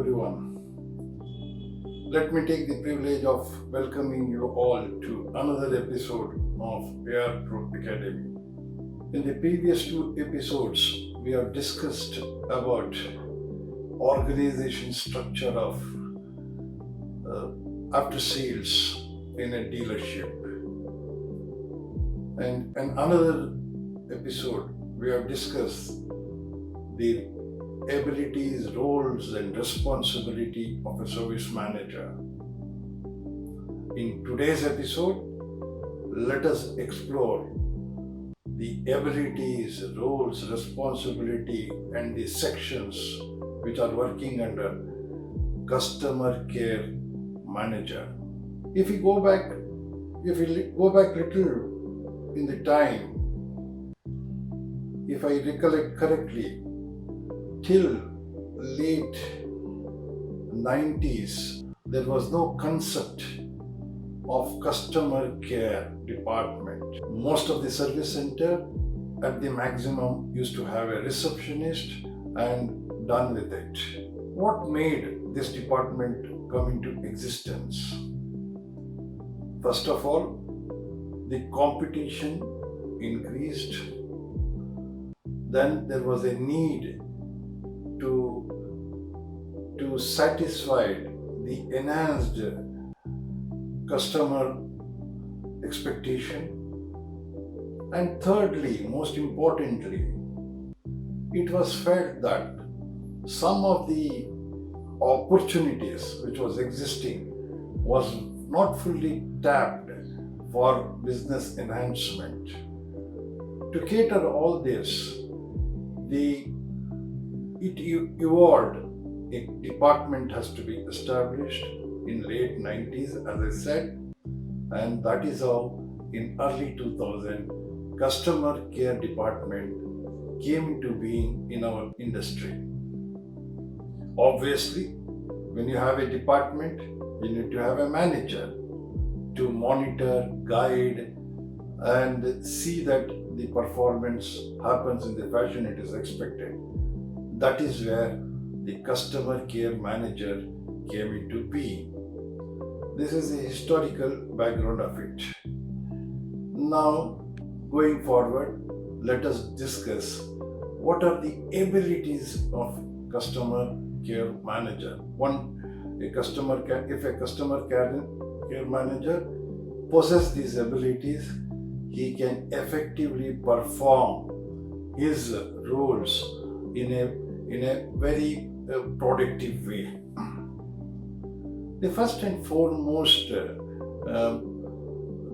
everyone. Let me take the privilege of welcoming you all to another episode of AR Pro Academy. In the previous two episodes, we have discussed about organization structure of after sales in a dealership. And in another episode, we have discussed the abilities, roles, and responsibility of a service manager. In today's episode, let us explore the abilities, roles, responsibility, and the sections which are working under customer care manager. If we go back little in the time, if I recollect correctly, till late 90s, there was no concept of customer care department. Most of the service center at the maximum used to have a receptionist and done with it. What made this department come into existence? First of all, the competition increased. Then there was a need to satisfy the enhanced customer expectation. And thirdly, most importantly, it was felt that some of the opportunities which was existing was not fully tapped for business enhancement. To cater all this, it evolved. A department has to be established in late 90s, as I said, and that is how in early 2000 customer care department came into being in our industry. Obviously, when you have a department, you need to have a manager to monitor, guide, and see that the performance happens in the fashion it is expected. That is where the customer care manager came into being. This is the historical background of it. Now, going forward, let us discuss what are the abilities of customer care manager. If a customer care manager possesses these abilities, he can effectively perform his roles in a very productive way. The first and foremost, the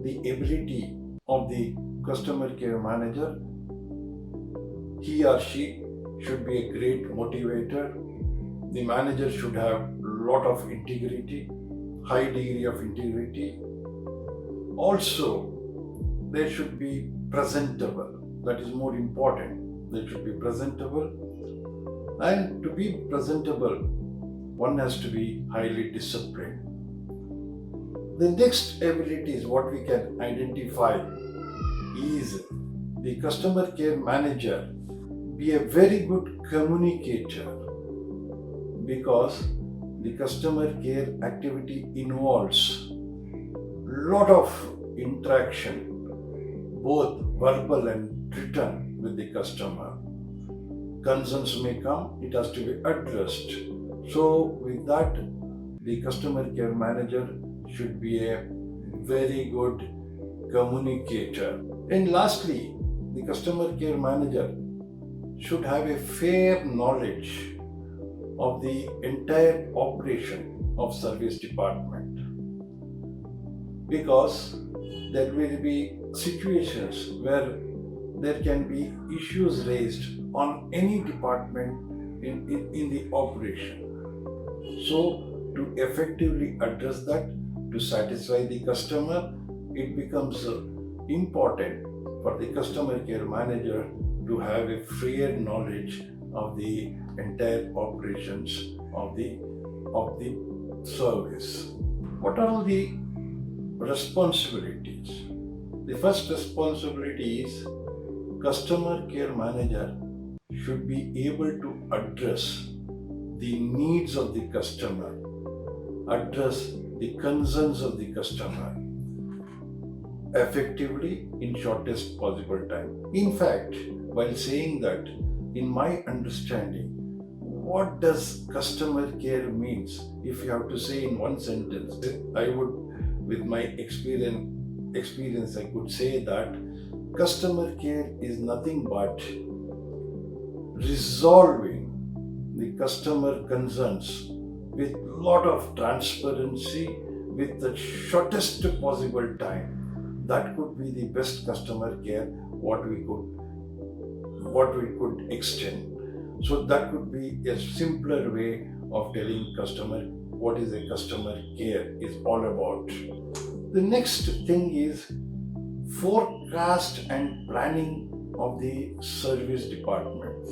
ability of the customer care manager, he or she should be a great motivator. The manager should have lot of integrity, high degree of integrity. Also, they should be presentable. That is more important. They should be presentable. And to be presentable, one has to be highly disciplined. The next ability is what we can identify is the customer care manager be a very good communicator, because the customer care activity involves lot of interaction, both verbal and written, with the customer. Concerns may come, it has to be addressed. So with that, the customer care manager should be a very good communicator. And lastly, the customer care manager should have a fair knowledge of the entire operation of service department, because there will be situations where there can be issues raised on any department in the operation. So to effectively address that, to satisfy the customer, it becomes important for the customer care manager to have a fair knowledge of the entire operations of the service. What are the responsibilities? The first responsibility is customer care manager should be able to address the needs of the customer, address the concerns of the customer effectively in shortest possible time. In fact, while saying that, in my understanding, what does customer care means? If you have to say in one sentence, I would, with my experience, I could say that customer care is nothing but resolving the customer concerns with lot of transparency with the shortest possible time. That could be the best customer care what we could extend. So that could be a simpler way of telling customer what is a customer care is all about. The next thing is forecast and planning of the service department.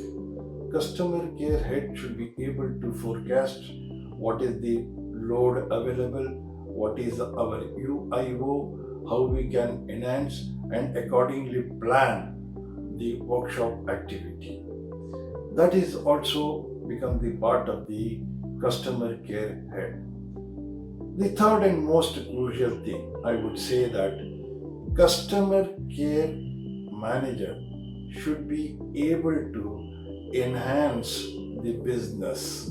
Customer care head should be able to forecast what is the load available, what is our UIO, how we can enhance and accordingly plan the workshop activity. That is also become the part of the customer care head. The third and most crucial thing, I would say that customer care manager should be able to enhance the business.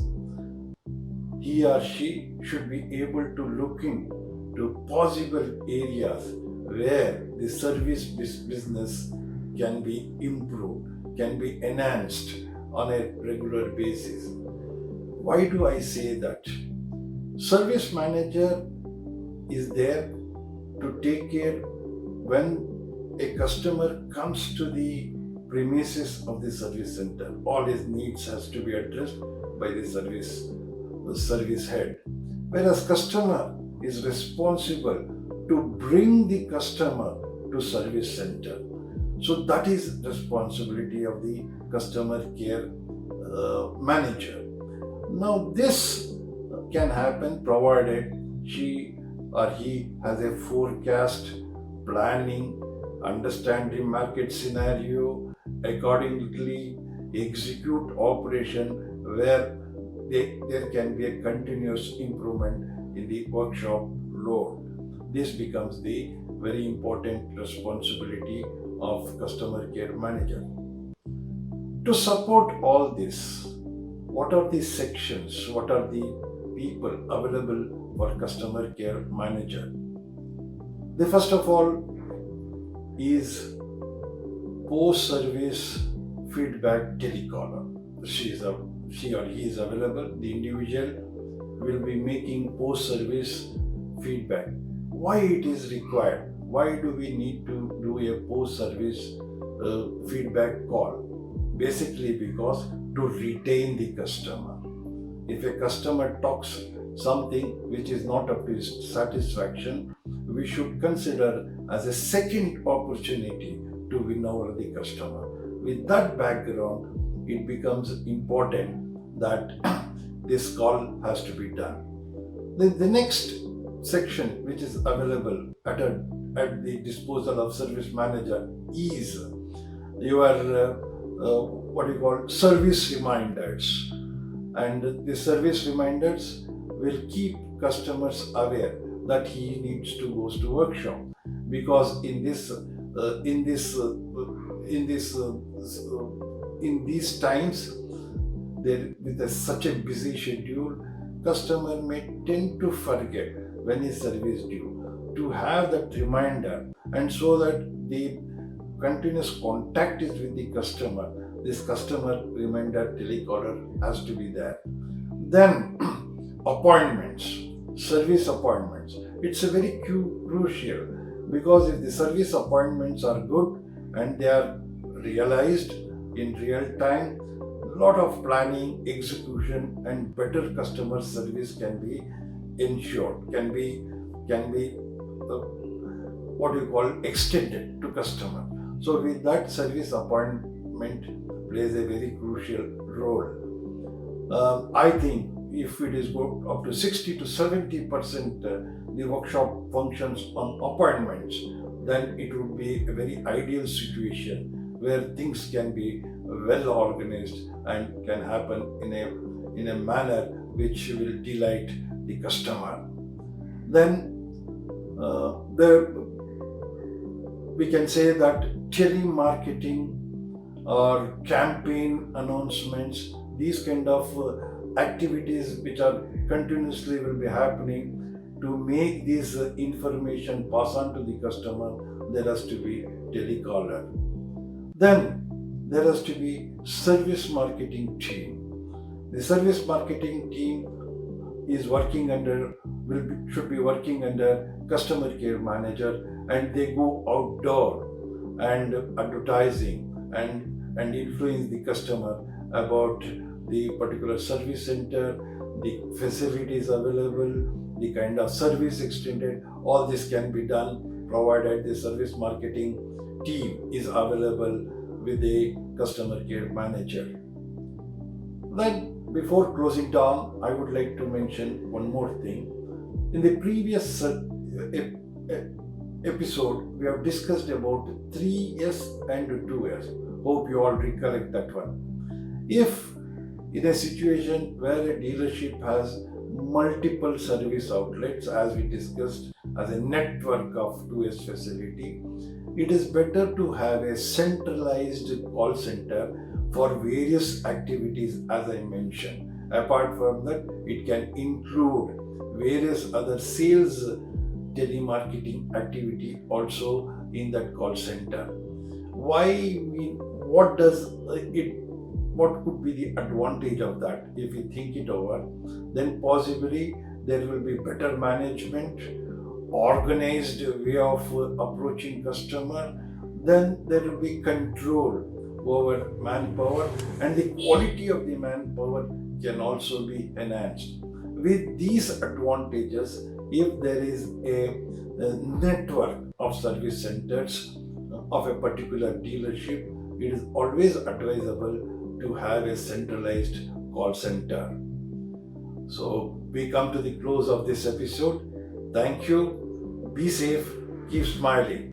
He or she should be able to look into possible areas where the service business can be improved, can be enhanced on a regular basis. Why do I say that? Service manager is there to take care when a customer comes to the premises of the service center. All his needs has to be addressed by the service head. Whereas customer is responsible to bring the customer to service center. So that is responsibility of the customer care manager. Now this can happen provided she or he has a forecast, planning, understand the market scenario, accordingly execute operation where there can be a continuous improvement in the workshop load. This becomes the very important responsibility of customer care manager. To support all this, what are the sections, what are the people available for customer care manager? The first of all is post-service feedback telecaller. She or he is available. The individual will be making post-service feedback. Why it is required? Why do we need to do a post-service feedback call? Basically because to retain the customer. If a customer talks something which is not up to his satisfaction, we should consider as a second opportunity to win over the customer. With that background, it becomes important that this call has to be done. The next section which is available at the disposal of service manager is your service reminders. And the service reminders will keep customers aware that he needs to go to workshop, because in these times, there with such a busy schedule, customer may tend to forget when his service due. To have that reminder, and so that the continuous contact is with the customer, this customer reminder telecaller has to be there. Then appointments, service appointments. It's a very crucial, because if the service appointments are good and they are realized in real time, lot of planning, execution, and better customer service can be ensured, can be extended to customer. So with that, service appointment plays a very crucial role. I think if it is go up to 60 to 70% the workshop functions on appointments, then it would be a very ideal situation where things can be well organized and can happen in a manner which will delight the customer. Then we can say that telemarketing or campaign announcements, these kind of activities which are continuously will be happening to make this information pass on to the customer, there has to be telecaller. Then there has to be service marketing team. The service marketing team is working under should be working under customer care manager, and they go outdoor and advertising and influence the customer about the particular service center, the facilities available, the kind of service extended. All this can be done provided the service marketing team is available with a customer care manager. Then, before closing down, I would like to mention one more thing. In the previous episode, we have discussed about 3S and 2S. Hope you all recollect that one. If in a situation where a dealership has multiple service outlets, as we discussed, as a network of 2S facility, it is better to have a centralized call center for various activities, as I mentioned. Apart from that, it can include various other sales telemarketing activity also in that call center. What could be the advantage of that? If you think it over, then possibly there will be better management, organized way of approaching customer. Then there will be control over manpower, and the quality of the manpower can also be enhanced. With these advantages, if there is a network of service centers of a particular dealership, it is always advisable to have a centralized call center. So we come to the close of this episode. Thank you. Be safe. Keep smiling.